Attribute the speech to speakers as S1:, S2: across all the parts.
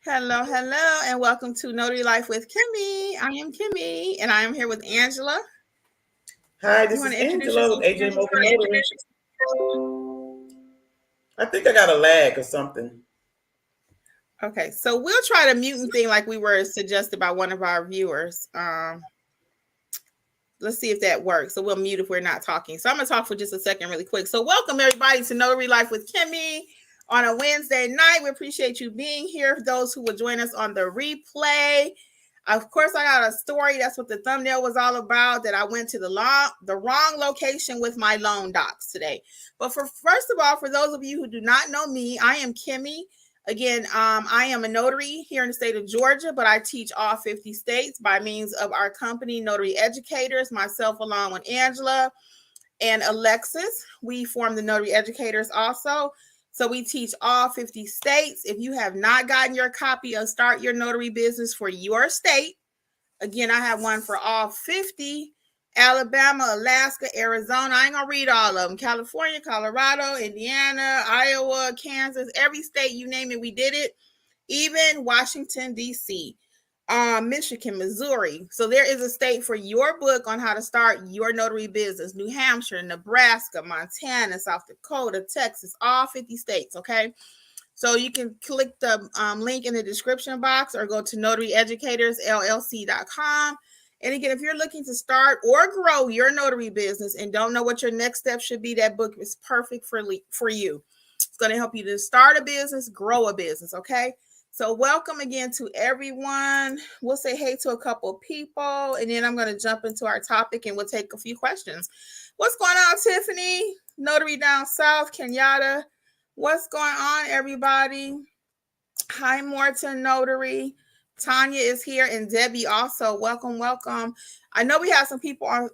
S1: Hello, hello, and welcome to Notary Life with Kimmi. I am Kimmi, and I am here with Angela.
S2: Hi, this is Angela with AJ Mobile Notary. I think I got a lag or something.
S1: Okay, so we'll try the muting thing like we were suggested by one of our viewers. Let's see if that works. So we'll mute if we're not talking. So I'm going to talk for just a second really quick. So welcome everybody to Notary Life with Kimmi on a Wednesday night. We appreciate you being here. For those who will join us on the replay. Of course, I got a story. That's what the thumbnail was all about, that I went to the wrong location with my loan docs today. But first of all, for those of you who do not know me, I am Kimmi. Again, I am a notary here in the state of Georgia, but I teach all 50 states by means of our company, Notary Educators, myself along with Angela and Alexis. We form the Notary Educators also. So we teach all 50 states. If you have not gotten your copy of Start Your Notary Business for your state, again, I have one for all 50, Alabama, Alaska, Arizona. I ain't gonna read all of them. California, Colorado, Indiana, Iowa, Kansas, every state, you name it, we did it. Even Washington, D.C., Michigan, Missouri. So there is a state for your book on how to start your notary business. New Hampshire, Nebraska, Montana, South Dakota, Texas, all 50 states, okay? So you can click the link in the description box or go to notaryeducatorsllc.com. And again, if you're looking to start or grow your notary business and don't know what your next step should be, that book is perfect for you. It's going to help you to start a business, grow a business, okay? So welcome again to everyone. We'll say hey to a couple of people, and then I'm going to jump into our topic and we'll take a few questions. What's going on, Tiffany? Notary down south, Kenyatta. What's going on, everybody? Hi, Morton Notary. Tanya is here, and Debbie also. Welcome, welcome. I know we have some people on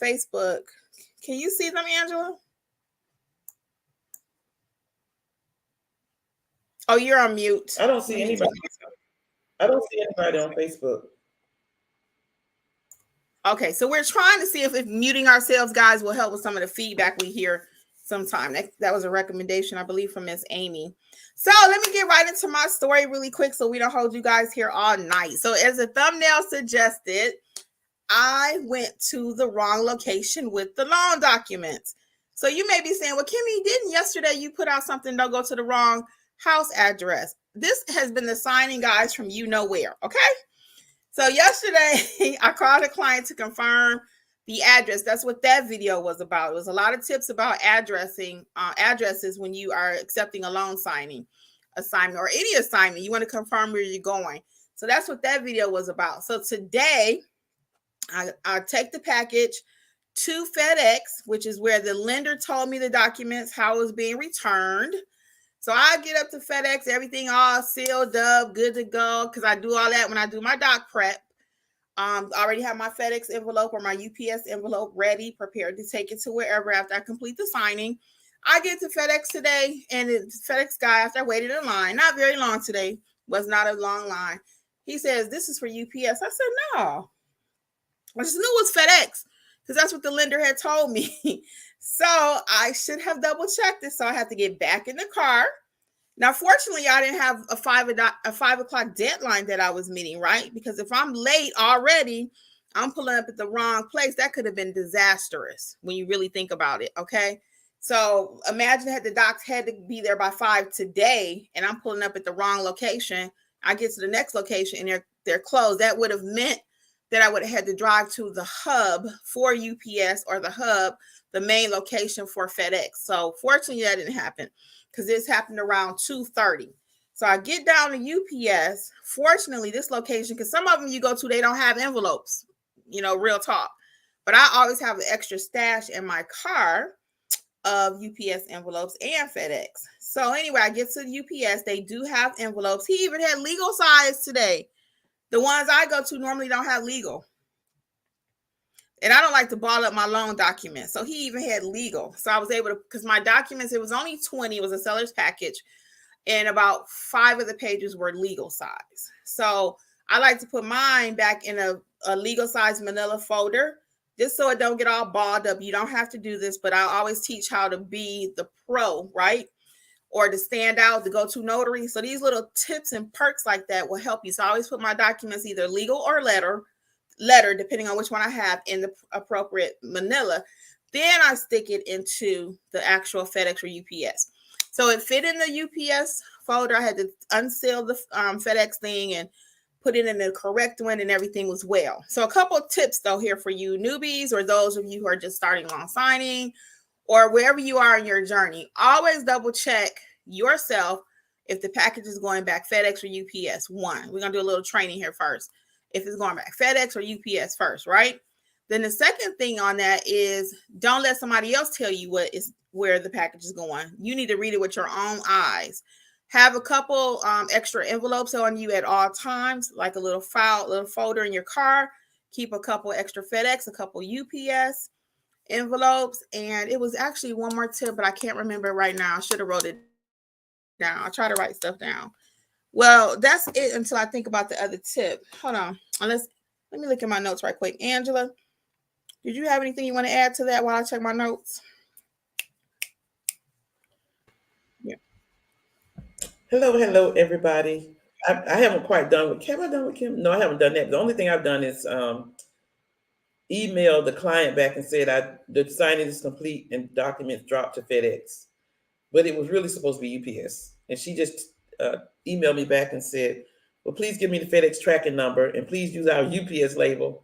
S1: Facebook. Can you see them, Angela? Oh, you're on mute.
S2: I don't see anybody. I don't see anybody on Facebook.
S1: Okay, so we're trying to see if muting ourselves, guys, will help with some of the feedback we hear sometime. That was a recommendation, I believe, from Miss Amy. So let me get right into my story really quick so we don't hold you guys here all night. So as the thumbnail suggested, I went to the wrong location with the loan documents. So you may be saying, well, Kimmi, didn't yesterday you put out something, don't go to the wrong house address? This has been the signing, guys, from you know where, okay? So yesterday, I called a client to confirm the address. That's what that video was about. It was a lot of tips about addresses when you are accepting a loan signing assignment or any assignment. You want to confirm where you're going. So that's what that video was about. So today, I take the package to FedEx, which is where the lender told me the documents, how it was being returned. So I get up to FedEx, everything all sealed up, good to go, because I do all that when I do my doc prep. I already have my FedEx envelope or my UPS envelope ready, prepared to take it to wherever after I complete the signing. I get to FedEx today, and the FedEx guy, after I waited in line, not very long today, was not a long line. He says, this is for UPS. I said, no. I just knew it was FedEx because that's what the lender had told me. So I should have double checked it. So I had to get back in the car. Now, fortunately, I didn't have a 5 o'clock deadline that I was meeting, right? Because if I'm late already, I'm pulling up at the wrong place. That could have been disastrous when you really think about it, okay? So imagine that the docs had to be there by 5 today, and I'm pulling up at the wrong location. I get to the next location, and they're closed. That would have meant that I would have had to drive to the hub for UPS or the hub, the main location for FedEx. So fortunately, that didn't happen because this happened around 2:30. So I get down to UPS. Fortunately, this location, because some of them you go to, they don't have envelopes, real talk. But I always have an extra stash in my car of UPS envelopes and FedEx. So anyway, I get to the UPS. They do have envelopes. He even had legal size today. The ones I go to normally don't have legal. And I don't like to ball up my loan documents. So he even had legal. So I was able to, because my documents, it was only 20. It was a seller's package. And about 5 of the pages were legal size. So I like to put mine back in a a legal size manila folder, just so it don't get all balled up. You don't have to do this, but I always teach how to be the pro, right? Or to stand out, to go to notary. So these little tips and perks like that will help you. So I always put my documents, either legal or letter, depending on which one I have, in the appropriate manila. Then I stick it into the actual FedEx or UPS. So it fit in the UPS folder. I had to unseal the FedEx thing and put it in the correct one, and everything was well. So a couple of tips though here for you newbies, or those of you who are just starting loan signing, or wherever you are in your journey. Always double check yourself if the package is going back FedEx or UPS. One, we're going to do a little training here first. If it's going back FedEx or UPS first, right? Then the second thing on that is, don't let somebody else tell you where the package is going. You need to read it with your own eyes. Have a couple extra envelopes on you at all times, like a little folder in your car. Keep a couple extra FedEx, a couple UPS envelopes. And it was actually one more tip, but I can't remember right now. I should have wrote it down. I try to write stuff down. Well, that's it until I think about the other tip. Hold on. Let me look at my notes right quick. Angela, did you have anything you want to add to that while I check my notes?
S2: Yeah. Hello, everybody. I haven't quite done with Kim. Have I done with Kim? No, I haven't done that. The only thing I've done is emailed the client back and said the signing is complete and documents dropped to FedEx. But it was really supposed to be UPS. And she just emailed me back and said, well, please give me the FedEx tracking number and please use our UPS label.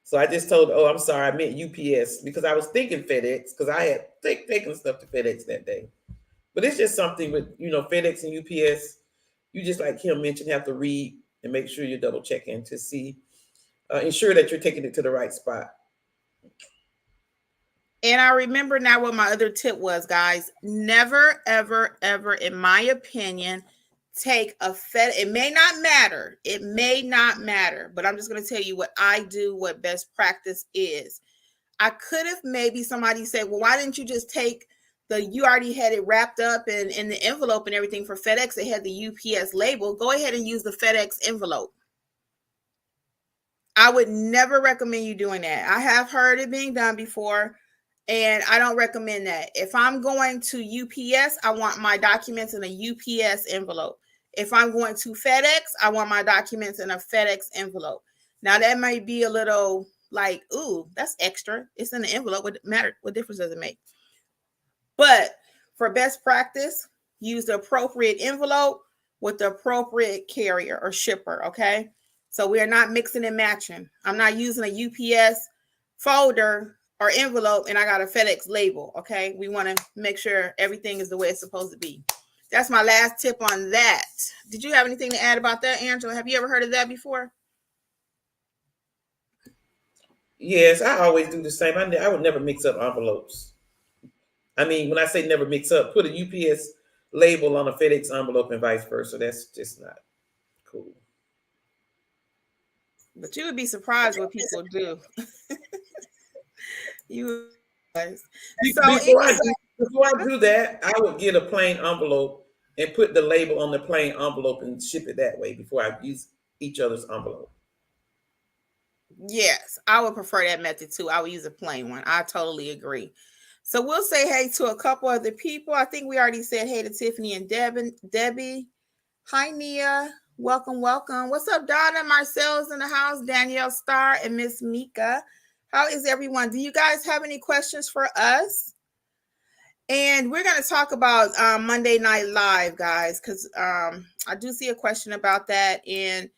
S2: So I just told her, oh, I'm sorry, I meant UPS, because I was thinking FedEx, because I had taken stuff to FedEx that day. But it's just something with, FedEx and UPS, you just, like Kim mentioned, have to read and make sure you're double checking to see, ensure that you're taking it to the right spot.
S1: And I remember now what my other tip was, guys. Never, ever, ever, in my opinion, take a it may not matter. It may not matter, but I'm just going to tell you what I do, what best practice is. I could have maybe somebody said, well, why didn't you just take you already had it wrapped up in the envelope and everything for FedEx. It had the UPS label. Go ahead and use the FedEx envelope. I would never recommend you doing that. I have heard it being done before, and I don't recommend that. If I'm going to UPS, I want my documents in a UPS envelope. If I'm going to FedEx, I want my documents in a FedEx envelope. Now, that might be a little like, ooh, that's extra. It's in the envelope. What difference does it make? But for best practice, use the appropriate envelope with the appropriate carrier or shipper, okay? So we are not mixing and matching. I'm not using a UPS folder or envelope and I got a FedEx label, okay? We want to make sure everything is the way it's supposed to be. That's my last tip on that. Did you have anything to add about that, Angela? Have you ever heard of that before?
S2: Yes, I always do the same. I would never mix up envelopes. I mean, when I say never mix up, put a UPS label on a FedEx envelope and vice versa. That's just not cool.
S1: But you would be surprised what people do. You guys.
S2: So before I do that, I would get a plain envelope and put the label on the plain envelope and ship it that way before I use each other's envelope.
S1: Yes, I would prefer that method too. I would use a plain one. I totally agree. So we'll say hey to a couple other people. I think we already said hey to Tiffany and Debbie. Hi, Nia. Welcome. What's up, Donna? Marcel's in the house. Danielle Starr and Miss Mika. How is everyone? Do you guys have any questions for us? And we're going to talk about Monday Night Live, guys, because I do see a question about that. In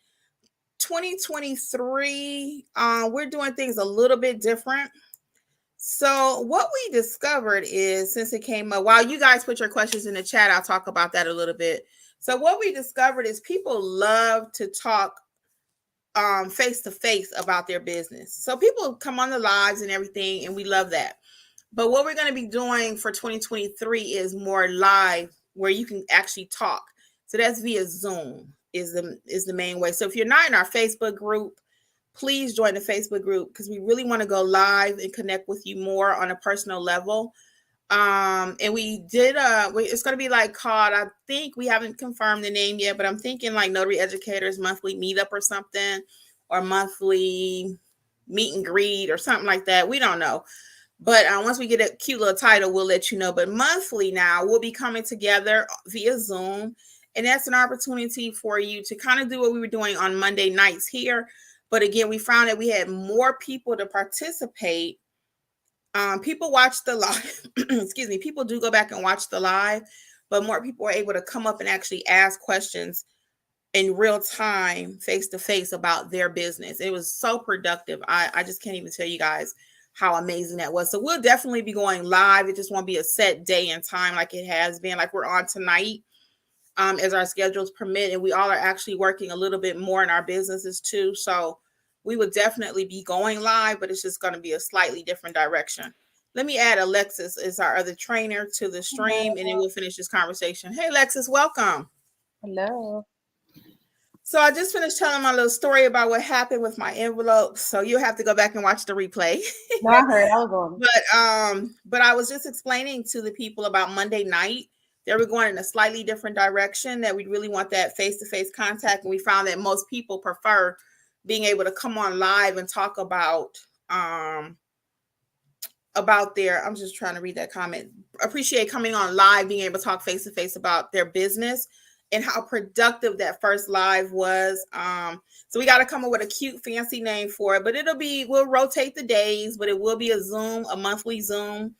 S1: 2023, we're doing things a little bit different. So what we discovered is, since it came up, while you guys put your questions in the chat, I'll talk about that a little bit. So what we discovered is people love to talk face to face about their business. So people come on the lives and everything, and we love that. But what we're going to be doing for 2023 is more live, where you can actually talk. So that's via Zoom is the main way. So if you're not in our Facebook group, please join the Facebook group, because we really want to go live and connect with you more on a personal level. And we did it's going to be like called, I think we haven't confirmed the name yet, but I'm thinking like Notary Educators Monthly Meetup or something, or monthly meet and greet or something like that. We don't know. But once we get a cute little title, we'll let you know. But monthly now, we'll be coming together via Zoom. And that's an opportunity for you to kind of do what we were doing on Monday nights here. But again, we found that we had more people to participate. People watch the live. Excuse me. People do go back and watch the live, but more people are able to come up and actually ask questions in real time, face to face about their business. It was so productive. I just can't even tell you guys how amazing that was. So we'll definitely be going live. It just won't be a set day and time like it has been, like we're on tonight, as our schedules permit. And we all are actually working a little bit more in our businesses too. So we would definitely be going live, but it's just going to be a slightly different direction. Let me add Alexis as our other trainer to the stream, and then we'll finish this conversation. Hey, Alexis, welcome.
S3: Hello.
S1: So I just finished telling my little story about what happened with my envelope. So you'll have to go back and watch the replay.
S3: No, I heard. I was going.
S1: But I was just explaining to the people about Monday night. They were going in a slightly different direction, that we really want that face-to-face contact. And we found that most people prefer being able to come on live and talk about their, I'm just trying to read that comment. Appreciate coming on live, being able to talk face-to-face about their business and how productive that first live was. So we got to come up with a cute, fancy name for it, but we'll rotate the days, but it will be a monthly Zoom.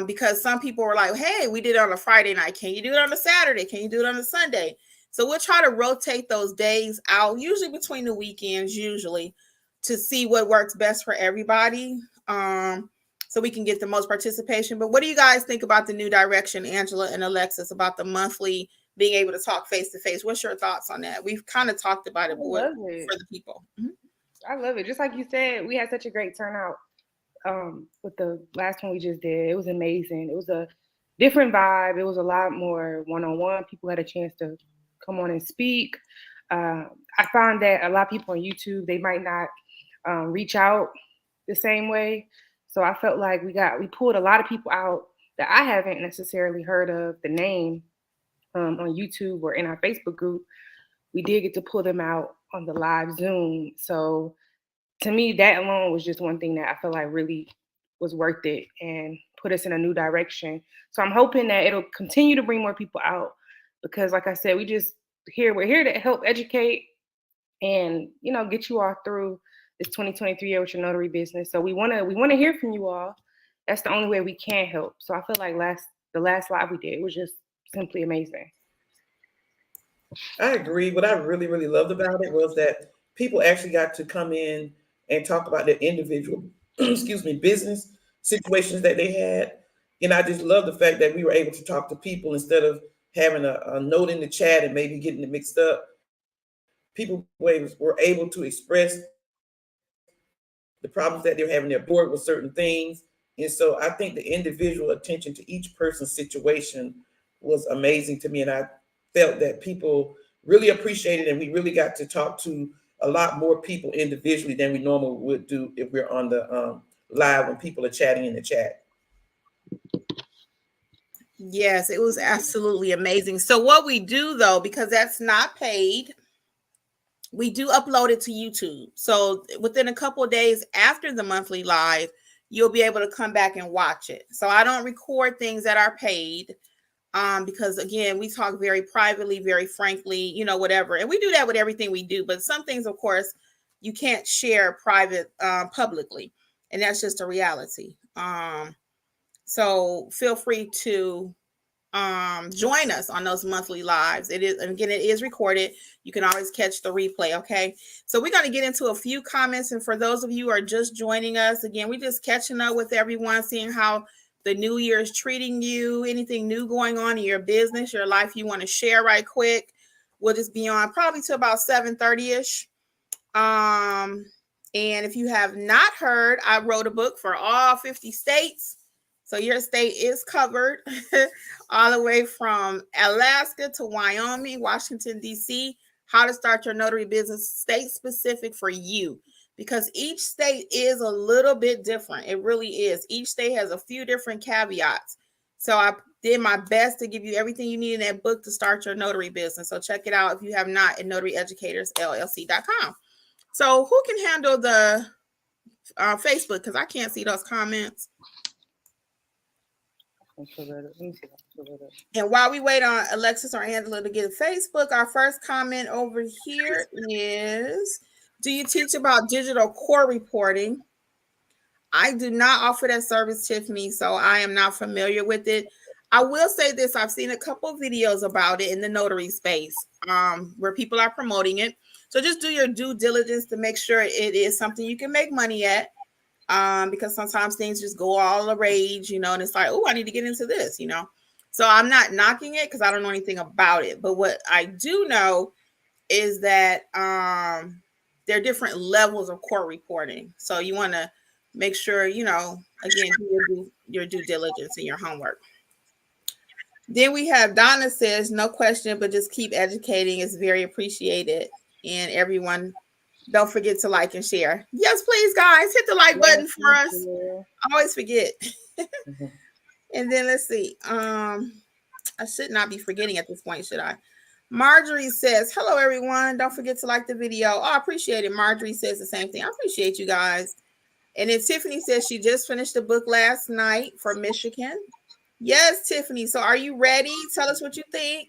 S1: Because some people were like, hey, we did it on a Friday night. Can you do it on a Saturday? Can you do it on a Sunday? So we'll try to rotate those days out, usually between the weekends, to see what works best for everybody. So we can get the most participation. But what do you guys think about the new direction, Angela and Alexis, about the monthly being able to talk face to face? What's your thoughts on that? We've kind of talked about it, for the people. Mm-hmm.
S3: I love it. Just like you said, we had such a great turnout with the last one we just did. It was amazing. It was a different vibe. It was a lot more one-on-one. People had a chance to come on and speak. I found that a lot of people on YouTube, they might not reach out the same way. So I felt like we pulled a lot of people out that I haven't necessarily heard of the name on YouTube or in our Facebook group. We did get to pull them out on the live Zoom. So to me, that alone was just one thing that I feel like really was worth it and put us in a new direction. So I'm hoping that it'll continue to bring more people out, because like I said, we're here to help educate and, get you all through this 2023 year with your notary business. So we want to hear from you all. That's the only way we can help. So I feel like the last live we did was just simply amazing.
S2: I agree. What I really, really loved about it was that people actually got to come in and talk about their individual, business situations that they had. And I just love the fact that we were able to talk to people instead of having a note in the chat and maybe getting it mixed up. People were able to express the problems that they're having. They're bored with certain things. And so I think the individual attention to each person's situation was amazing to me. And I felt that people really appreciated it, and we really got to talk to a lot more people individually than we normally would do if we're on the live when people are chatting in the chat.
S1: Yes, it was absolutely amazing. So what we do, though, because that's not paid, we do upload it to YouTube. So within a couple of days after the monthly live, you'll be able to come back and watch it. So I don't record things that are paid. Because again, we talk very privately, very frankly, whatever. And we do that with everything we do. But some things, of course, you can't share publicly. And that's just a reality. So feel free to join us on those monthly lives. It is recorded. You can always catch the replay. Okay. So we're going to get into a few comments. And for those of you who are just joining us, again, we're just catching up with everyone, seeing how the new year is treating you, anything new going on in your business, your life you want to share right quick. We'll just be on probably to about 7:30ish. And if you have not heard, I wrote a book for all 50 states. So your state is covered all the way from Alaska to Wyoming, Washington, D.C. How to start your notary business, state specific for you. Because each state is a little bit different. It really is. Each state has a few different caveats. So I did my best to give you everything you need in that book to start your notary business. So check it out if you have not at notaryeducatorsllc.com. So who can handle the Facebook? Because I can't see those comments. And while we wait on Alexis or Angela to get Facebook, our first comment over here is, do you teach about digital core reporting? I do not offer that service, Tiffany, so I am not familiar with it. I will say this, I've seen a couple of videos about it in the notary space where people are promoting it. So just do your due diligence to make sure it is something you can make money at. Because sometimes things just go all the rage, you know, and it's like, oh, I need to get into this, you know. So I'm not knocking it because I don't know anything about it. But what I do know is that there are different levels of core reporting. So you want to make sure, you know, again, do your due diligence and your homework. Then we have Donna says, no question, but just keep educating. It's very appreciated. And everyone, don't forget to like and share. Yes, please, guys, hit the like button for us. I always forget. And then let's see. I should not be forgetting at this point, should I? Marjorie says, hello, everyone. Don't forget to like the video. Oh, I appreciate it. Marjorie says the same thing. I appreciate you guys. And then Tiffany says she just finished the book last night for Michigan. Yes, Tiffany. So are you ready? Tell us what you think.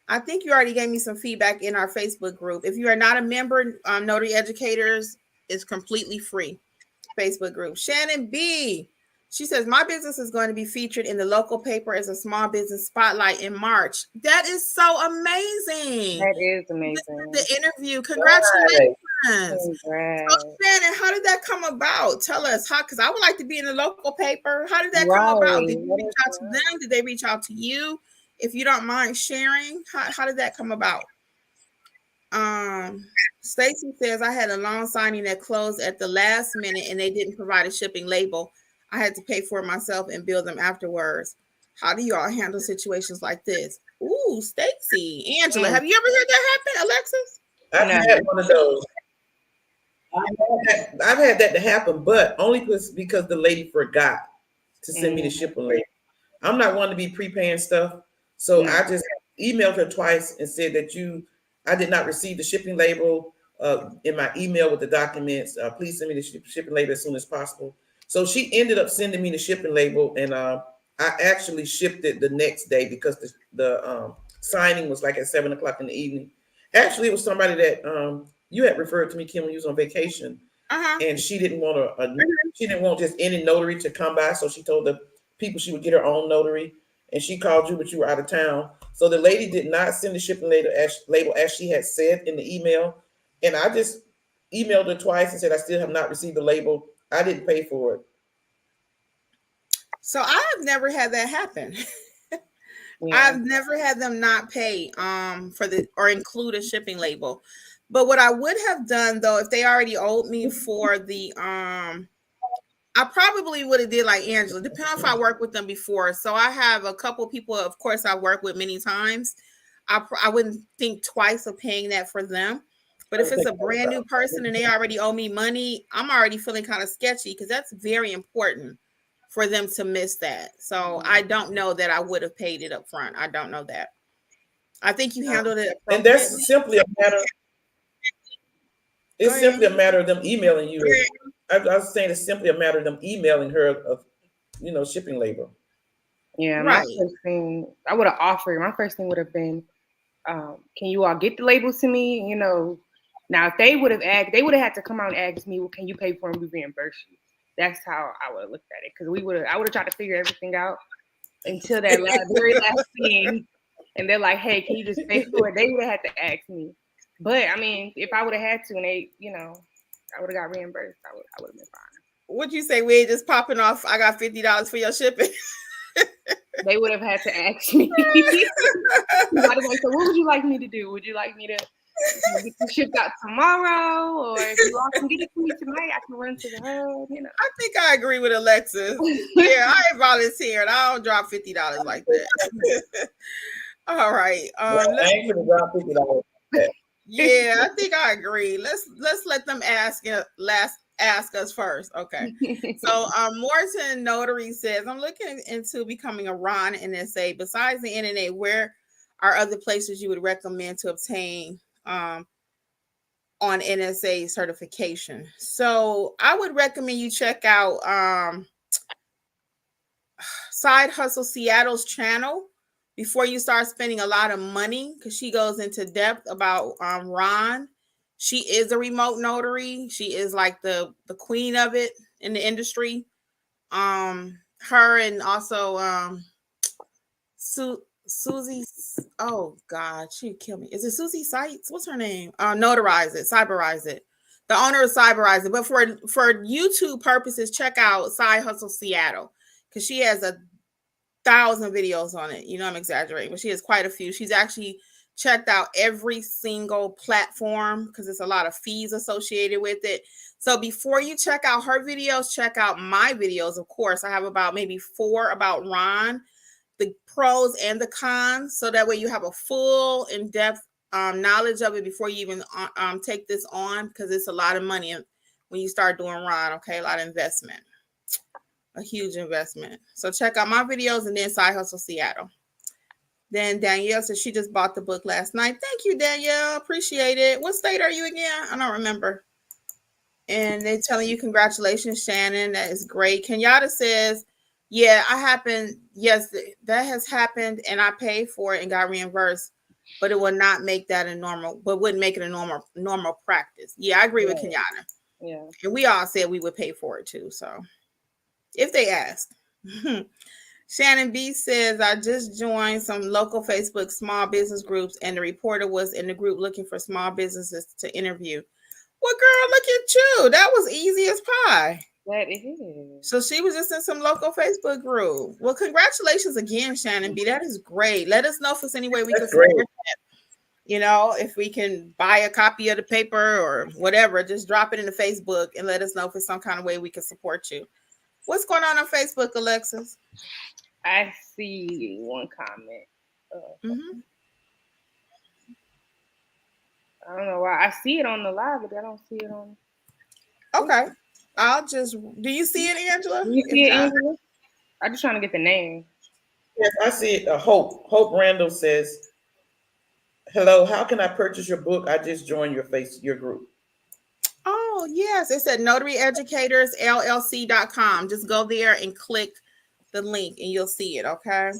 S1: I think you already gave me some feedback in our Facebook group. If you are not a member, Notary Educators is completely free Facebook group. Shannon B. She says, my business is going to be featured in the local paper as a small business spotlight in March. That is so amazing.
S3: That is amazing.
S1: The interview. Congratulations.
S3: Congrats.
S1: So, Shannon, how did that come about? Tell us how, because I would like to be in the local paper. How did that come about? Did you reach out to them? Did they reach out to you? If you don't mind sharing, how did that come about? Stacy says, I had a loan signing that closed at the last minute and they didn't provide a shipping label. I had to pay for it myself and bill them afterwards. How do you all handle situations like this? Ooh, Stacy. Angela, have you ever heard that happen, Alexis?
S2: I've had one of those. I've had that to happen, but only because the lady forgot to send me the shipping label. I'm not one to be prepaying stuff. So I just emailed her twice and said that I did not receive the shipping label in my email with the documents. Please send me the shipping label as soon as possible. So she ended up sending me the shipping label, and I actually shipped it the next day because the signing was like at 7 o'clock in the evening. Actually, it was somebody that you had referred to me, Kim, when you was on vacation, and she didn't want just any notary to come by. So she told the people she would get her own notary. And she called you, but you were out of town. So the lady did not send the shipping label as she had said in the email. And I just emailed her twice and said, I still have not received the label. I didn't pay for it.
S1: So I have never had that happen. I've never had them not pay for or include a shipping label. But what I would have done, though, if they already owed me for the I probably would have did like Angela, depending on if I worked with them before. So I have a couple people, of course, I work with many times. I wouldn't think twice of paying that for them. But if it's a brand new person and they already owe me money, I'm already feeling kind of sketchy because that's very important for them to miss that. So I don't know that I would have paid it up front. I don't know that. I think you handled it.
S2: And that's simply a matter. It's simply a matter of them emailing you. I was saying it's simply a matter of them emailing her of, shipping label.
S3: Yeah, my first thing I would have offered. My first thing would have been, can you all get the labels to me? Now if they would have asked, they would have had to come out and ask me, well, can you pay for them? We reimburse you. That's how I would have looked at it because I would have tried to figure everything out until that very last thing, and they're like, hey, can you just pay for it? They would have had to ask me. But I mean, if I would have had to, and they, I would have got reimbursed, I would have been fine.
S1: What'd you say? We ain't just popping off. I got $50 for your shipping.
S3: They would have had to ask me. So what would you like me to do? Would you like me to get you shipped out tomorrow, or if you all can get it to me tonight, I can run to the hub.
S1: I think I agree with Alexis. Yeah, I ain't volunteering. I don't drop $50 like that. All right.
S2: I ain't gonna drop $50.
S1: Yeah, I think I agree. Let's let them ask us first. Okay. So Morton Notary says, I'm looking into becoming a RON NSA. Besides the internet, where are other places you would recommend to obtain on NSA certification. So I would recommend you check out Side Hustle Seattle's channel before you start spending a lot of money, because she goes into depth about Ron. She is a remote notary. She is like the queen of it in the industry. Her and also Susie. Oh God, she'd kill me. Is it Susie Sites? What's her name? Notarize It, Cyberize It. The owner of Cyberize It. But for YouTube purposes, check out Side Hustle Seattle, because she has 1,000 videos on it. You know, I'm exaggerating, but she has quite a few. She's actually checked out every single platform because there's a lot of fees associated with it. So before you check out her videos, check out my videos. Of course, I have about maybe 4 about Ron, the pros and the cons. So that way you have a full in-depth knowledge of it before you even take this on, because it's a lot of money when you start doing Ron. Okay, a lot of investment. A huge investment. So check out my videos and then Side Hustle Seattle. Then Danielle says she just bought the book last night. Thank you, Danielle. Appreciate it. What state are you again? I don't remember. And they're telling you congratulations, Shannon. That is great. Kenyatta says, yeah, yes, that has happened, and I paid for it and got reimbursed, but it will not make that a normal, but wouldn't make it a normal practice. Yeah, I agree with Kenyatta.
S3: Yeah.
S1: And we all said we would pay for it too. So if they ask. Shannon B says, I just joined some local Facebook small business groups, and the reporter was in the group looking for small businesses to interview. Well, girl, look at you. That was easy as pie.
S3: That is.
S1: So she was just in some local Facebook group. Well, congratulations again, Shannon B. That is great. Let us know if there's any way we can support that. You know, if we can buy a copy of the paper or whatever, just drop it in the Facebook and let us know if there's some kind of way we can support you. What's going on Facebook, Alexis?
S3: I see one comment. I don't know why. I see it on the live, but I don't see it on.
S1: Okay. Do you see it, Angela?
S3: Do you see it, Angela? I'm just trying to get the name.
S2: Yes, I see it. Hope Randall says, hello, how can I purchase your book? I just joined your group.
S1: Oh, yes. It said notaryeducatorsllc.com. Just go there and click the link and you'll see it, okay?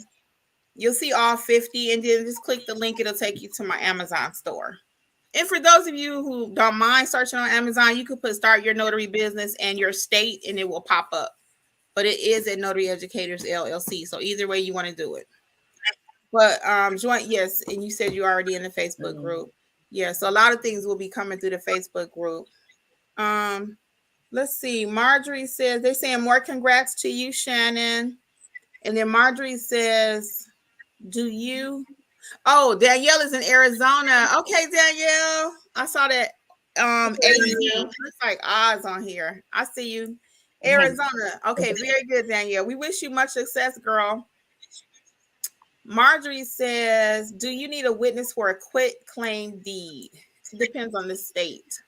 S1: You'll see all 50 and then just click the link. It'll take you to my Amazon store. And for those of you who don't mind searching on Amazon, you could put Start Your Notary Business and your state and it will pop up. But it is at Notary Educators LLC. So either way you want to do it. But join, yes, and you said you're already in the Facebook group. Yeah, so a lot of things will be coming through the Facebook group. Let's see. Marjorie says, they're saying more congrats to you, Shannon. And then Marjorie says, Danielle is in Arizona. Okay, Danielle. I saw that. Looks like Oz on here. I see you. Arizona. Okay, very good, Danielle. We wish you much success, girl. Marjorie says, do you need a witness for a quit claim deed? It depends on the state.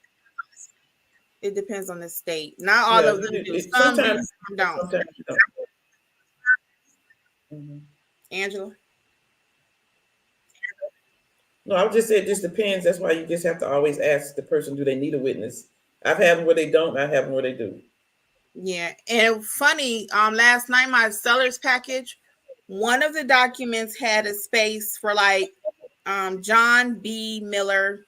S1: It depends on the state. Not all of them do. Some don't. Sometimes you don't. Angela?
S2: No, I would just say it just depends. That's why you just have to always ask the person, do they need a witness? I've had them where they don't. I have them where they do.
S1: Yeah. And funny, last night, my seller's package, one of the documents had a space for like John B. Miller.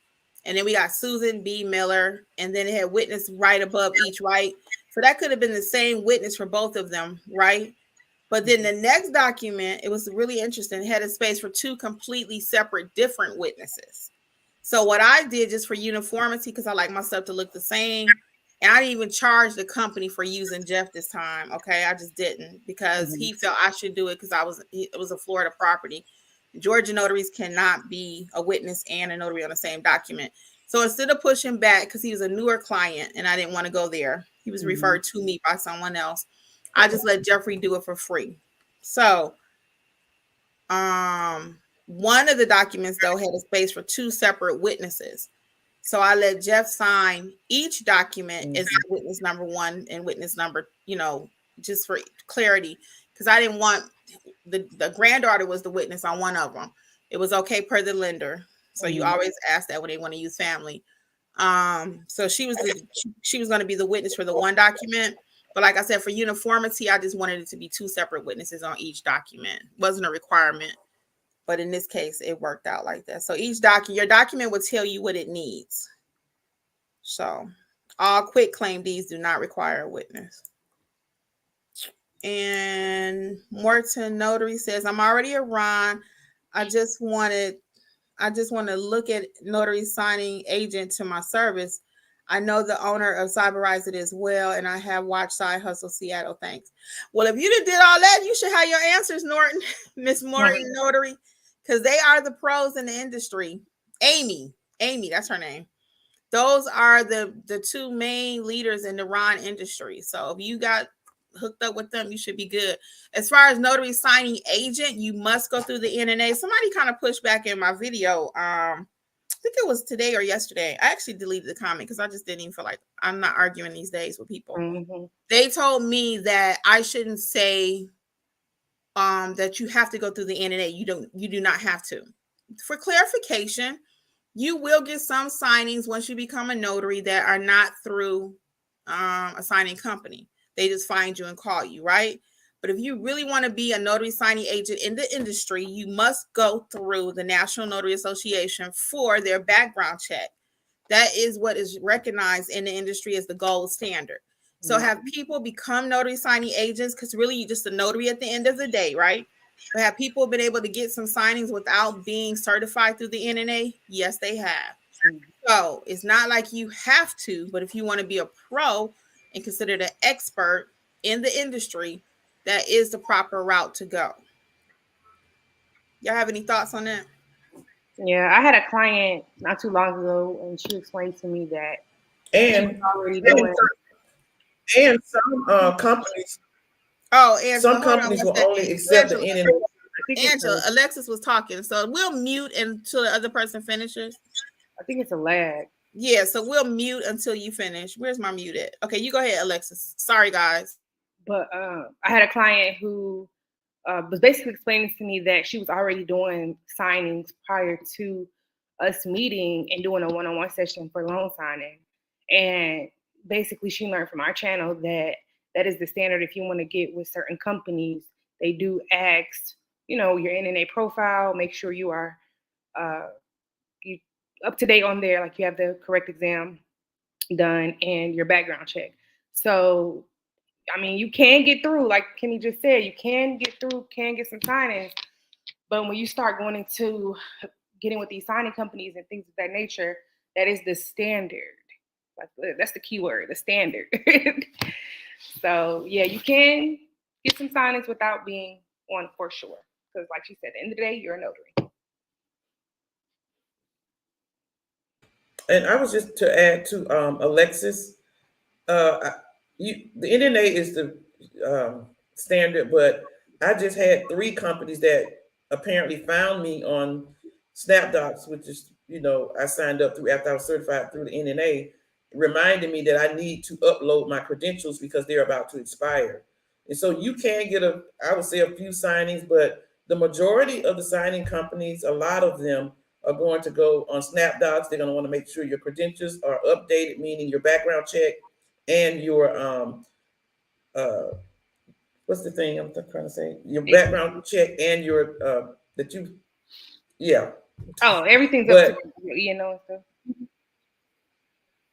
S1: And then we got Susan B. Miller. And then it had witness right above each, right? So that could have been the same witness for both of them, right? But then the next document, it was really interesting. It had a space for 2 completely separate, different witnesses. So what I did, just for uniformity, because I like my stuff to look the same, and I didn't even charge the company for using Jeff this time. Okay, I just didn't, because he felt I should do it because it was a Florida property. Georgia notaries cannot be a witness and a notary on the same document. So instead of pushing back, because he was a newer client and I didn't want to go there, he was referred to me by someone else. I just let Jeffrey do it for free. So one of the documents, though, had a space for 2 separate witnesses. So I let Jeff sign each document as witness number 1 and witness number, just for clarity, because I didn't want the granddaughter was the witness on one of them. It was okay per the lender. So you always ask that when they want to use family. So she was going to be the witness for the one document. But like I said, for uniformity, I just wanted it to be two separate witnesses on each document. Wasn't a requirement, but in this case, it worked out like that. So each your document will tell you what it needs. So all quit claim deeds do not require a witness. And Morton Notary says, I'm already a Ron. I just want to look at notary signing agent to my service. I know the owner of Cyberize It as well, and I have watched Side Hustle Seattle. Thanks. Well, if you did all that, you should have your answers, Norton, Miss Morton Notary, because they are the pros in the industry. Amy, that's her name. Those are the two main leaders in the Ron industry. So if you got hooked up with them, you should be good. As far as notary signing agent, you must go through the NNA. Somebody kind of pushed back in my video. I think it was today or yesterday. I actually deleted the comment because I just didn't even feel like I'm not arguing these days with people. Mm-hmm. They told me that I shouldn't say that you have to go through the NNA. You do not have to. For clarification, you will get some signings once you become a notary that are not through a signing company. They just find you and call you, right? But if you really want to be a notary signing agent in the industry, you must go through the National Notary Association for their background check. That is what is recognized in the industry as the gold standard. So have people become notary signing agents because really you're just a notary at the end of the day, right? But have people been able to get some signings without being certified through the NNA? Yes, they have. So it's not like you have to, but if you want to be a pro and considered an expert in the industry, that is the proper route to go. Y'all have any thoughts on that?
S3: Yeah, I had a client not too long ago, and she explained to me that
S2: and
S3: already doing.
S2: And some companies. Some companies will only accept the NNA.
S1: Angela, Alexis was talking, so we'll mute until the other person finishes.
S3: I think it's a lag.
S1: Yeah, so we'll mute until you finish. Where's my mute at? Okay, you go ahead, Alexis. Sorry, guys.
S3: But I had a client who was basically explaining to me that she was already doing signings prior to us meeting and doing a one-on-one session for loan signing. And basically she learned from our channel that that is the standard. If you want to get with certain companies, they do ask, your NNA profile, make sure you are you up to date on there, like you have the correct exam done and your background check. So I mean, you can get through, like Kimmi just said, you can get through, can get some signings. But when you start going into getting with these signing companies and things of that nature, that is the standard. Like that's the key word, the standard. So yeah, you can get some signings without being on for sure. Because like she said, at the end of the day, you're a notary.
S2: And I was just to add to Alexis, the NNA is the standard, but I just had 3 companies that apparently found me on SnapDocs, which is, I signed up through after I was certified through the NNA, reminding me that I need to upload my credentials because they're about to expire. And so you can get I would say a few signings, but the majority of the signing companies, a lot of them are going to go on SnapDocs. They're going to want to make sure your credentials are updated, meaning your background check and your what's the thing I'm trying to say? Your background check and your
S3: Oh, everything's up to your E&O and stuff.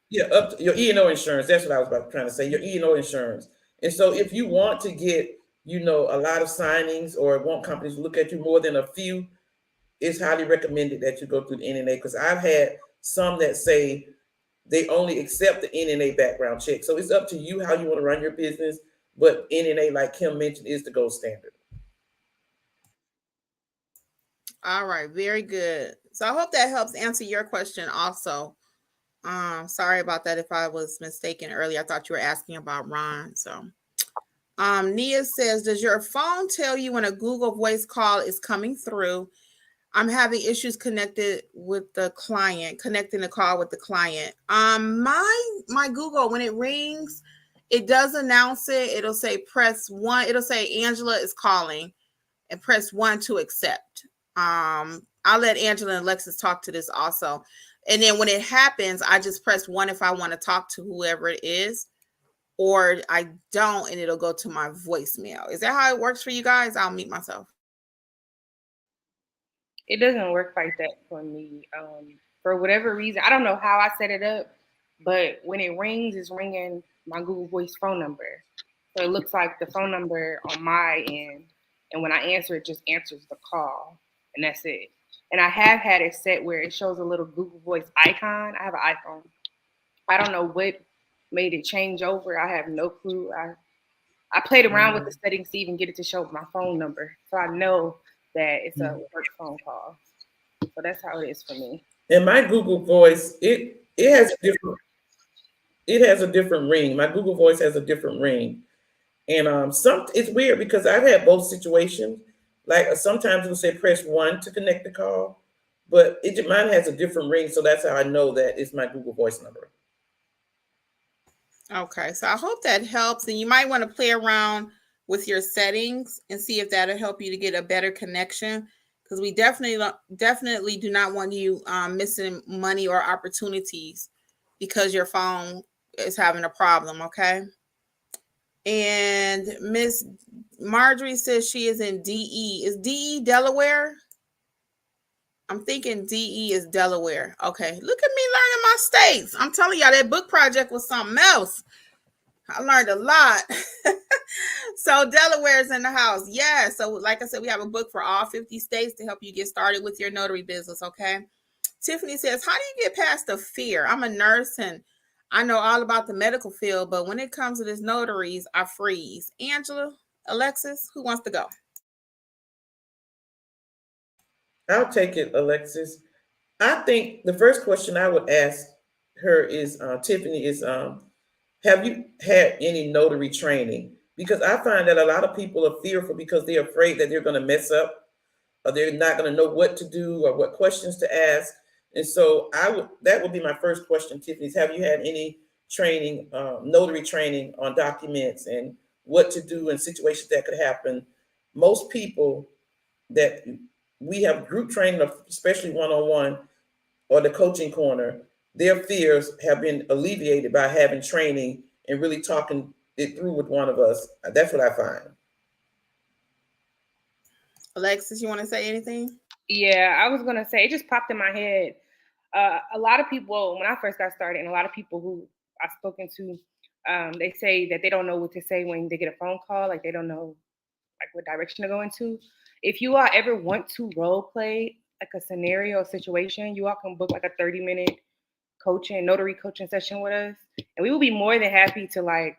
S2: Yeah, up to your E&O insurance. That's what I was trying to say. Your E&O insurance. And so if you want to get, a lot of signings or want companies to look at you more than a few, it's highly recommended that you go through the NNA, because I've had some that say they only accept the NNA background check. So it's up to you how you want to run your business. But NNA, like Kim mentioned, is the gold standard.
S1: All right, very good. So I hope that helps answer your question also. Sorry about that if I was mistaken earlier. I thought you were asking about Ron. So Nia says, does your phone tell you when a Google voice call is coming through? I'm having issues connecting the call with the client. My Google, when it rings, it does announce it. It'll say press 1. It'll say Angela is calling, and press 1 to accept. I'll let Angela and Alexis talk to this also. And then when it happens, I just press 1 if I want to talk to whoever it is, or I don't, and it'll go to my voicemail. Is that how it works for you guys? I'll mute myself.
S3: It doesn't work like that for me. For whatever reason, I don't know how I set it up, but when it rings, it's ringing my Google Voice phone number. So it looks like the phone number on my end, and when I answer, it just answers the call, and that's it. And I have had it set where it shows a little Google Voice icon. I have an iPhone. I don't know what made it change over. I have no clue. I played around with the settings to even get it to show my phone number, so I know that it's a work phone call. So that's how it is for me.
S2: And my Google Voice, it has a different ring. My Google Voice has a different ring. And it's weird because I've had both situations. Like sometimes it'll say press 1 to connect the call, but mine has a different ring, so that's how I know that it's my Google Voice number.
S1: Okay, so I hope that helps, and you might want to play around with your settings and see if that'll help you to get a better connection, because we definitely do not want you missing money or opportunities because your phone is having a problem. Okay. And Miss Marjorie says she is in DE. Is DE Delaware? I'm thinking DE is Delaware. Okay. Look at me learning my states. I'm telling y'all, that book project was something else. I learned a lot. So Delaware's in the house. Yeah. So like I said, we have a book for all 50 states to help you get started with your notary business. Okay. Tiffany says, how do you get past the fear? I'm a nurse and I know all about the medical field, but when it comes to this notaries, I freeze. Angela, Alexis, who wants to go?
S2: I'll take it, Alexis. I think the first question I would ask her is, Tiffany, is have you had any notary training? Because I find that a lot of people are fearful because they're afraid that they're going to mess up, or they're not going to know what to do or what questions to ask. And so that would be my first question, Tiffany, is have you had any training, notary training on documents and what to do in situations that could happen? Most people that we have group training, especially one-on-one or the coaching corner, their fears have been alleviated by having training and really talking it through with one of us. That's what I find.
S1: Alexis, you want to say anything?
S3: Yeah, I was going to say, it just popped in my head. A lot of people, when I first got started, and a lot of people who I've spoken to, they say that they don't know what to say when they get a phone call. Like they don't know like what direction to go into. If you all ever want to role play like a scenario or situation, you all can book like a 30-minute notary coaching session with us. And we will be more than happy to act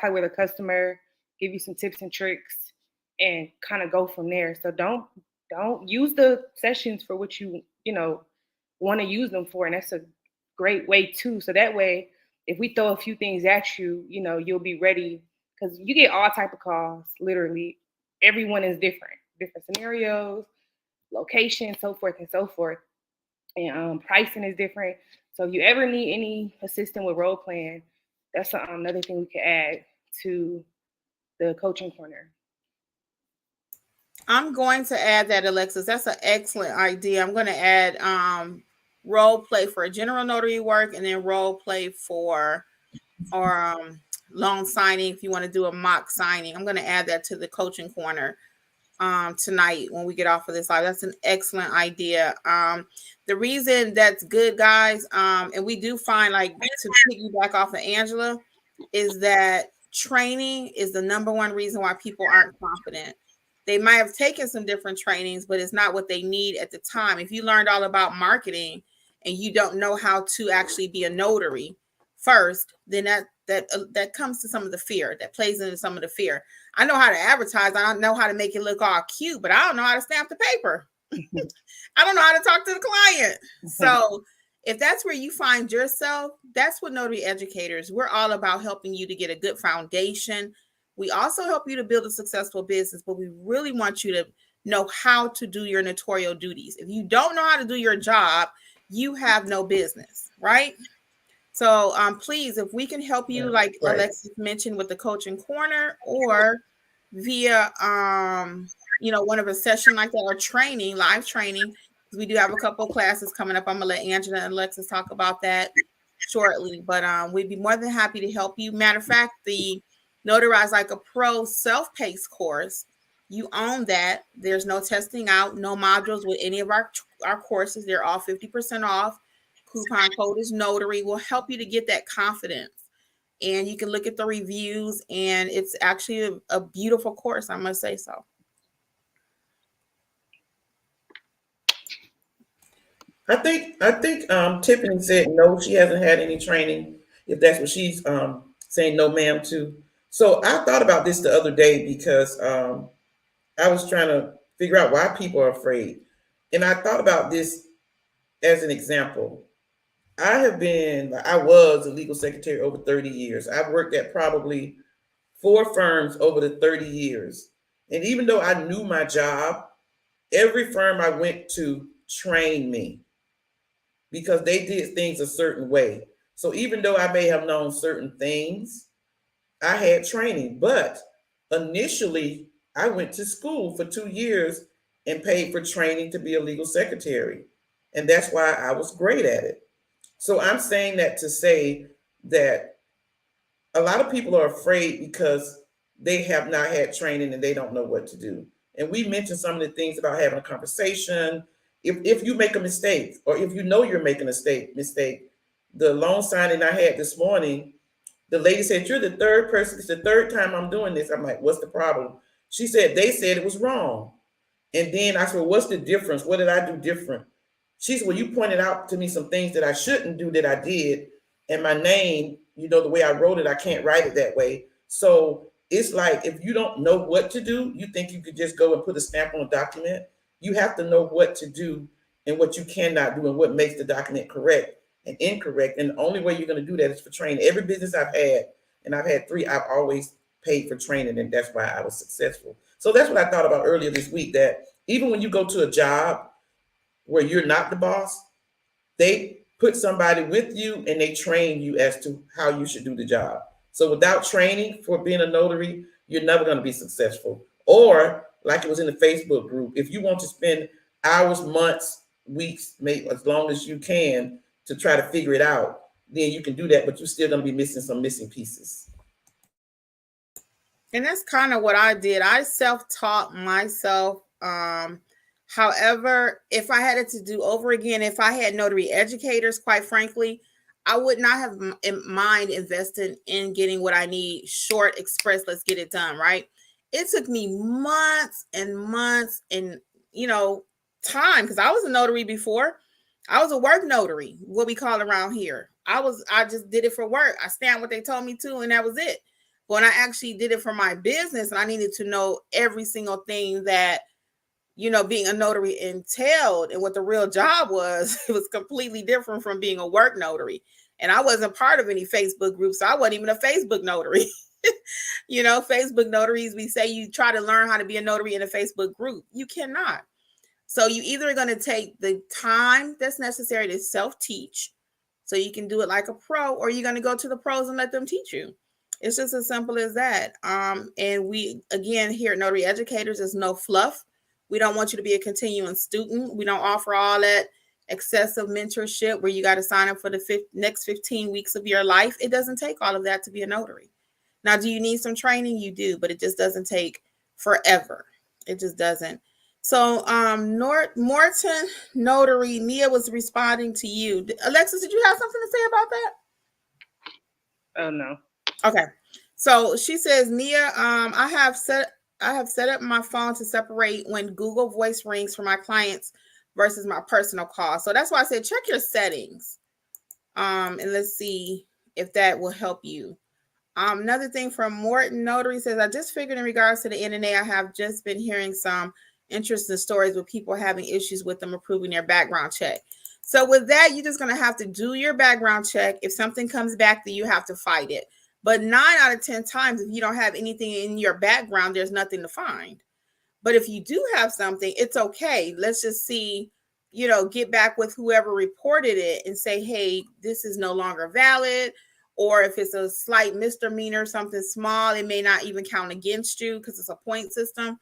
S3: like we're the customer, give you some tips and tricks and kind of go from there. So don't use the sessions for what you want to use them for. And that's a great way too. So that way, if we throw a few things at you, you'll be ready, because you get all type of calls. Literally, everyone is different scenarios, location, so forth and so forth, and pricing is different. So if you ever need any assistance with role playing, that's another thing we could add to the coaching corner.
S1: I'm going to add that, Alexis. That's an excellent idea. I'm going to add role play for general notary work, and then role play for loan signing if you want to do a mock signing. I'm going to add that to the coaching corner tonight when we get off of this live. That's an excellent idea. The reason that's good, guys, and we do find, like, to piggyback off of Angela, is that training is the number one reason why people aren't confident. They might have taken some different trainings, but it's not what they need at the time. If you learned all about marketing and you don't know how to actually be a notary first, then that comes to some of the fear, that plays into some of the fear. I know how to advertise. I don't know how to make it look all cute, but I don't know how to stamp the paper. I don't know how to talk to the client. So if that's where you find yourself, that's what Notary Educators, we're all about, helping you to get a good foundation. We also help you to build a successful business, but we really want you to know how to do your notarial duties. If you don't know how to do your job, you have no business, right? So please, if we can help you, like Alexis mentioned, with the coaching corner, or via one of a session like that, or training, live training, We do have a couple of classes coming up. I'm gonna let Angela and Alexis talk about that shortly, but we'd be more than happy to help you. Matter of fact, the Notarize Like a Pro self-paced course, you own that. There's no testing out, no modules with any of our courses. They're all 50% off. Coupon code is Notary. Will help you to get that confidence. And you can look at the reviews, and it's actually a beautiful course, I must say so.
S2: I think Tiffany said no, she hasn't had any training, if that's what she's saying no ma'am to. So I thought about this the other day because I was trying to figure out why people are afraid. And I thought about this as an example. I was a legal secretary over 30 years. I've worked at probably 4 firms over the 30 years. And even though I knew my job, every firm I went to trained me because they did things a certain way. So even though I may have known certain things, I had training. But initially, I went to school for 2 years and paid for training to be a legal secretary. And that's why I was great at it. So I'm saying that to say that a lot of people are afraid because they have not had training and they don't know what to do. And we mentioned some of the things about having a conversation. If you make a mistake, or if you know you're making a mistake, the loan signing I had this morning, the lady said, "You're the third person. It's the third time I'm doing this." I'm like, "What's the problem?" She said, "They said it was wrong." And then I said, "Well, what's the difference? What did I do different?" She said, "Well, you pointed out to me some things that I shouldn't do that I did. And my name, the way I wrote it, I can't write it that way." So it's like, if you don't know what to do, you think you could just go and put a stamp on a document. You have to know what to do and what you cannot do and what makes the document correct and incorrect. And the only way you're going to do that is for training. Every business I've had, and I've had 3, I've always paid for training, and that's why I was successful. So that's what I thought about earlier this week, that even when you go to a job where you're not the boss, they put somebody with you and they train you as to how you should do the job. So without training for being a notary, you're never going to be successful. Or like it was in the Facebook group, if you want to spend hours, months, weeks, maybe as long as you can to try to figure it out, then you can do that, but you're still going to be missing some missing pieces.
S1: And that's kind of what I did. I self-taught myself. However, if I had it to do over again, if I had notary educators, quite frankly, I would not have in mind investing in getting what I need short, express, let's get it done, right? It took me months and months and, time, because I was a notary before. I was a work notary, what we call around here. I just did it for work. I stamped what they told me to, and that was it. But when I actually did it for my business, and I needed to know every single thing that, being a notary entailed and what the real job was, it was completely different from being a work notary. And I wasn't part of any Facebook groups, so I wasn't even a Facebook notary. Facebook notaries, we say you try to learn how to be a notary in a Facebook group. You cannot. So you either are going to take the time that's necessary to self-teach so you can do it like a pro, or you're going to go to the pros and let them teach you. It's just as simple as that. And we, again, here at Notary Educators, there's no fluff. We don't want you to be a continuing student. We don't offer all that excessive mentorship where you got to sign up for the next 15 weeks of your life. It doesn't take all of that to be a notary. Now, do you need some training? You do, but it just doesn't take forever. It just doesn't. So Morton Notary, Nia was responding to you. Alexis, did you have something to say about that?
S3: Oh, no.
S1: Okay. So she says, Nia, I have set up my phone to separate when Google Voice rings for my clients versus my personal call. So that's why I said check your settings. And let's see if that will help you. Another thing from Morton Notary says, I just figured in regards to the NNA, I have just been hearing some interesting stories with people having issues with them approving their background check. So with that, you're just going to have to do your background check. If something comes back, then you have to fight it. But 9 out of 10 times, if you don't have anything in your background, there's nothing to find. But if you do have something, it's okay. Let's just see, get back with whoever reported it and say, hey, this is no longer valid. Or if it's a slight misdemeanor, something small, it may not even count against you because it's a point system.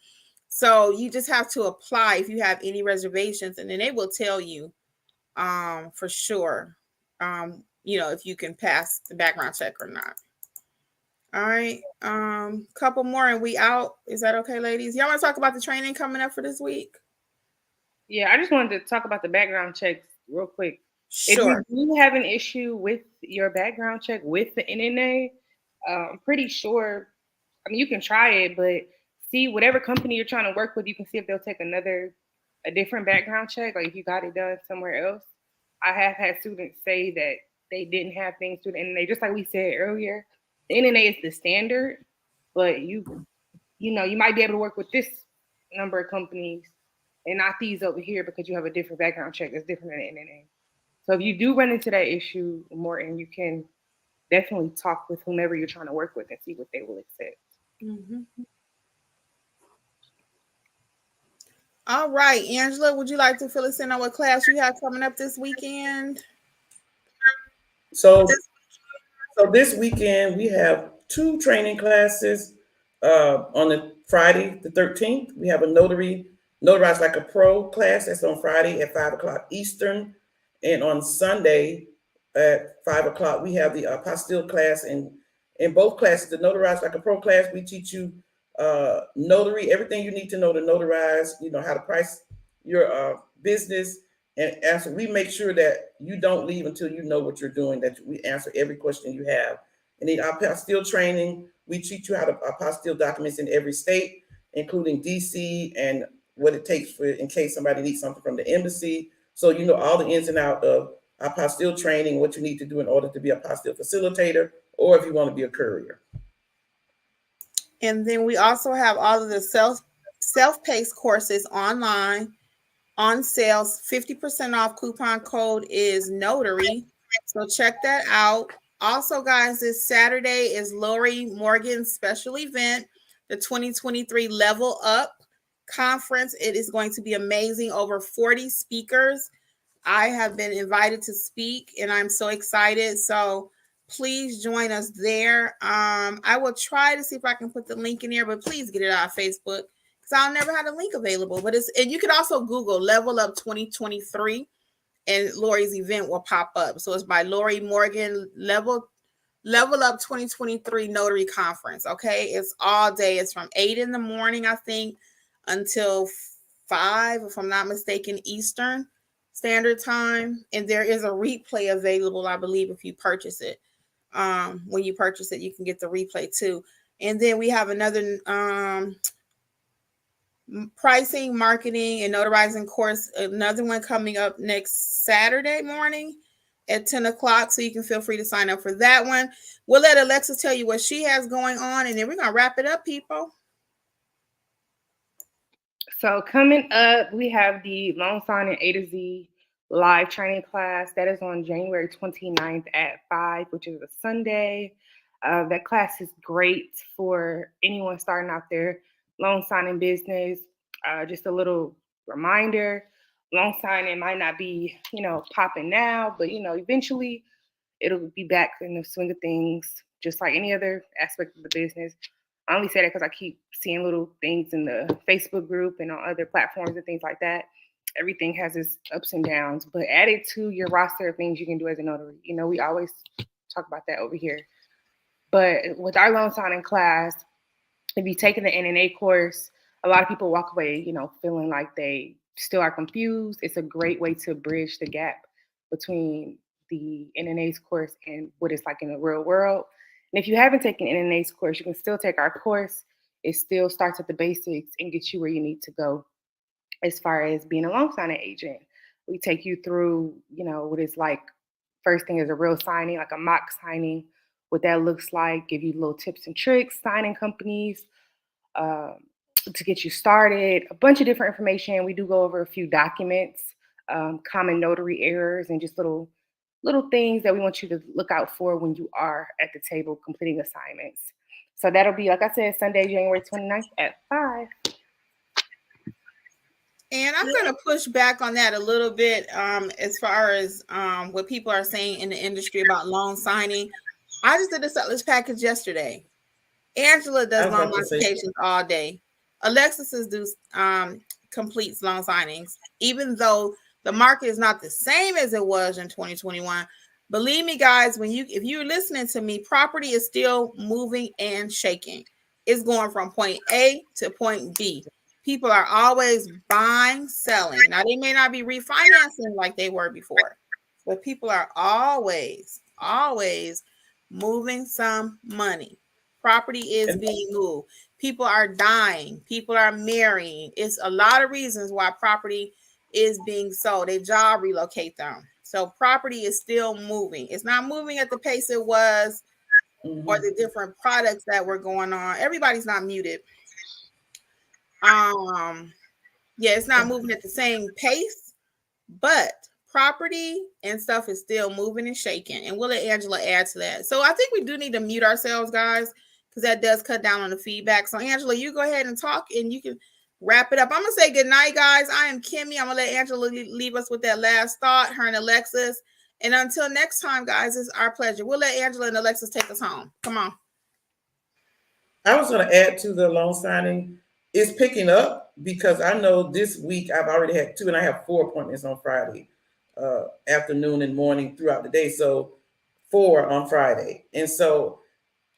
S1: So you just have to apply if you have any reservations, and then they will tell you for sure, if you can pass the background check or not. All right. Couple more and we out. Is that okay, ladies? Y'all want to talk about the training coming up for this week?
S3: Yeah, I just wanted to talk about the background checks real quick.
S1: Sure.
S3: If you do have an issue with your background check with the NNA, I'm pretty sure, you can try it, but see whatever company you're trying to work with, you can see if they'll take a different background check, like if you got it done somewhere else. I have had students say that they didn't have things through the NNA, just like we said earlier. The NNA is the standard, but you might be able to work with this number of companies and not these over here because you have a different background check that's different than the NNA. So if you do run into that issue, Morton, you can definitely talk with whomever you're trying to work with and see what they will accept.
S1: Mm-hmm. All right, Angela, would you like to fill us in on what class you have coming up this weekend?
S2: So this weekend we have 2 training classes. On the Friday the 13th, we have a Notarize Like a Pro class. That's on Friday at 5:00 Eastern. And on Sunday at 5:00, we have the apostille class. And in both classes, the Notarize Like a Pro class, we teach you notary, everything you need to know to notarize, how to price your business. And we make sure that you don't leave until you know what you're doing, that we answer every question you have. And the apostille training, we teach you how to apostille documents in every state, including DC, and what it takes for in case somebody needs something from the embassy. So you know all the ins and outs of apostille training, what you need to do in order to be a apostille facilitator, or if you want to be a courier.
S1: And then we also have all of the self-paced courses online on sales. 50% off. Coupon code is Notary. So check that out. Also, guys, this Saturday is Lori Morgan's special event, the 2023 Level Up Conference. It is going to be amazing. Over 40 speakers. I have been invited to speak, and I'm so excited. So please join us there. I will try to see if I can put the link in here, but please get it out of Facebook because I'll never have a link available. And you can also Google Level Up 2023. And Lori's event will pop up. So it's by Lori Morgan, Level Up 2023 Notary Conference. Okay. It's all day. It's from 8 in the morning, I think, until 5, if I'm not mistaken, Eastern Standard Time. And there is a replay available, I believe, if you purchase it. When you purchase it, you can get the replay too. And then we have another pricing, marketing, and notarizing course, another one coming up next Saturday morning at 10 o'clock. So you can feel free to sign up for that one. We'll let Alexa tell you what she has going on, and then we're going to wrap it up, people.
S3: So coming up, we have the Loan Signing A to Z live training class. That is on January 29th at 5, which is a Sunday. That class is great for anyone starting out their loan signing business. Just a little reminder, loan signing might not be, popping now, but, eventually it'll be back in the swing of things, just like any other aspect of the business. I only say that because I keep seeing little things in the Facebook group and on other platforms and things like that. Everything has its ups and downs, but add it to your roster of things you can do as a notary. We always talk about that over here. But with our loan signing class, if you take the NNA course, a lot of people walk away, feeling like they still are confused. It's a great way to bridge the gap between the NNA's course and what it's like in the real world. And if you haven't taken NNA's course, you can still take our course. It still starts at the basics and gets you where you need to go as far as being a loan signing agent. We take you through, what it's like. First thing is a real signing, like a mock signing, what that looks like, give you little tips and tricks, signing companies, to get you started, a bunch of different information. We do go over a few documents, common notary errors, and just little things that we want you to look out for when you are at the table completing assignments. So that'll be, like I said, Sunday, January 29th at 5.
S1: And I'm going to push back on that a little bit as far as what people are saying in the industry about loan signing. I just did a settlers package yesterday. Angela does loan modifications all day. Alexis's do completes loan signings, even though the market is not the same as it was in 2021. Believe me, guys, if you're listening to me, property is still moving and shaking. It's going from point A to point B. People are always buying, selling. Now, they may not be refinancing like they were before, but people are always moving some money. Property is being moved. People are dying. People are marrying. It's a lot of reasons why property is being sold. They job relocate them. So property is still moving. It's not moving at the pace it was, or the different products that were going on. Everybody's not muted. Yeah, it's not moving at the same pace, but property and stuff is still moving and shaking. And we'll let Angela add to that. So I think we do need to mute ourselves, guys, because that does cut down on the feedback. So Angela, you go ahead and talk and you can wrap it up. I'm going to say good night, guys. I am Kimmi. I'm going to let Angela leave us with that last thought, her and Alexis. And until next time, guys, it's our pleasure. We'll let Angela and Alexis take us home. Come on.
S2: I was going to add to the loan signing. It's picking up because I know this week I've already had 2 and I have 4 appointments on Friday, afternoon and morning throughout the day. So 4 on Friday. And so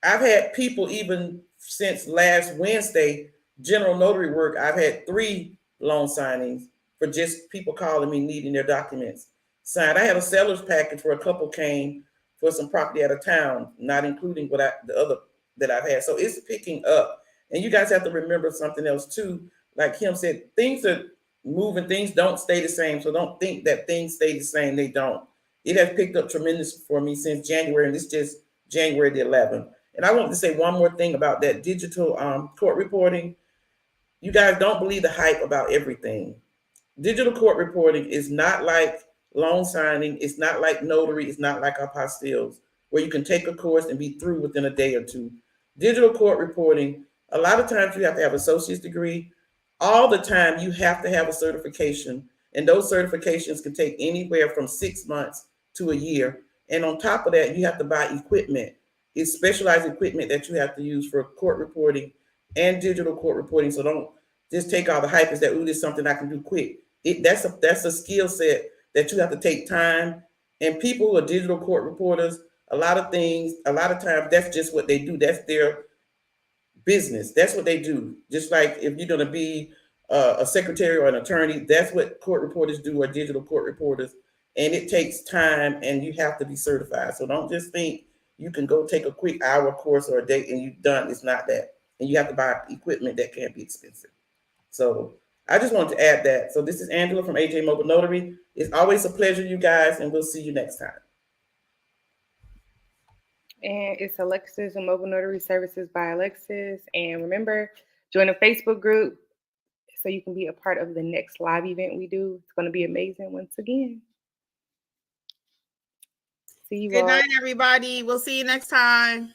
S2: I've had people even since last Wednesday, general notary work. I've had 3 loan signings for just people calling me needing their documents signed. I had a seller's package where a couple came for some property out of town, not including the other that I've had. So it's picking up. And you guys have to remember something else too. Like Kim said, things are moving, things don't stay the same. So don't think that things stay the same. They don't. It has picked up tremendous for me since January, and it's just January the 11th. And I want to say one more thing about that digital court reporting. You guys don't believe the hype about everything. Digital court reporting is not like loan signing. It's not like notary. It's not like apostilles, where you can take a course and be through within a day or 2. Digital court reporting, a lot of times you have to have an associate's degree. All the time you have to have a certification. And those certifications can take anywhere from 6 months to a year. And on top of that, you have to buy equipment. It's specialized equipment that you have to use for court reporting and digital court reporting. So don't just take all the hype as that, ooh, this is something I can do quick. That's a skill set that you have to take time. And people who are digital court reporters, a lot of times that's just what they do. That's their business. That's what they do. Just like if you're going to be a secretary or an attorney, that's what court reporters do, or digital court reporters. And it takes time and you have to be certified. So don't just think you can go take a quick hour course or a day and you're done. It's not that. And you have to buy equipment that can be expensive. So I just wanted to add that. So this is Angela from AJ Mobile Notary. It's always a pleasure, you guys, and we'll see you next time.
S3: And it's Alexis and Mobile Notary Services by Alexis. And remember, join the Facebook group so you can be a part of the next live event we do. It's going to be amazing once again. See you all.
S1: Good night, everybody. We'll see you next time.